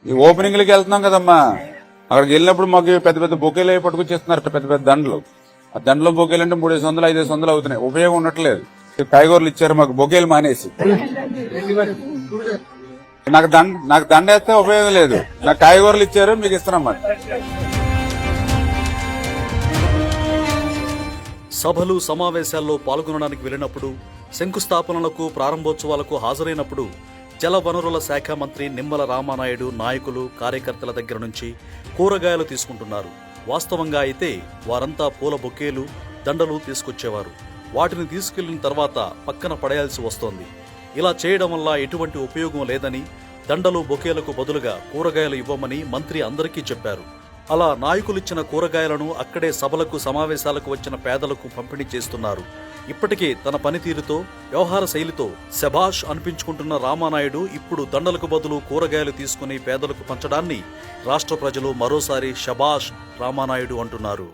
ఈ ఓపెనింగ్లకి వెళ్తున్నాం కదమ్మా, అక్కడికి వెళ్ళినప్పుడు మాకు పెద్ద పెద్ద బొకేలు అవి పట్టుకొచ్చేస్తున్నారు, పెద్ద పెద్ద దండలు. ఆ దండలో బొకేలు అంటే 300 500 అవుతున్నాయి, ఉపయోగం ఉండట్లేదు. కాయగూరలు ఇచ్చారు మాకు బొకేలు మానేసి. నాకు దండ వేస్తే ఉపయోగం లేదు, నాకు కాయగూరలు ఇచ్చారు మీకు ఇస్తున్నాం మరి. సభలు సమావేశాల్లో పాల్గొనడానికి వెళ్లినప్పుడు, శంకుస్థాపనలకు ప్రారంభోత్సవాలకు హాజరైనప్పుడు జల వనరుల శాఖ మంత్రి నిమ్మల రామానాయుడు నాయకులు కార్యకర్తల దగ్గర నుంచి కూరగాయలు తీసుకుంటున్నారు. వాస్తవంగా అయితే వారంతా పూల బొకేలు దండలు తీసుకొచ్చేవారు. వాటిని తీసుకెళ్లిన తర్వాత పక్కన పడేయాల్సి వస్తోంది. ఇలా చేయడం వల్ల ఎటువంటి ఉపయోగం లేదని, దండలు బొకేలకు బదులుగా కూరగాయలు ఇవ్వమని మంత్రి అందరికీ చెప్పారు. అలా నాయకులిచ్చిన కూరగాయలను అక్కడే సభలకు సమావేశాలకు వచ్చిన పేదలకు పంపిణీ చేస్తున్నారు. ఇప్పటికే తన పనితీరుతో వ్యవహార శైలితో శభాష్ అనిపించుకుంటున్న రామానాయుడు ఇప్పుడు దండలకు బదులు కూరగాయలు తీసుకుని పేదలకు పంచడాన్ని రాష్ట్ర ప్రజలు మరోసారి శభాష్ రామానాయుడు అంటున్నారు.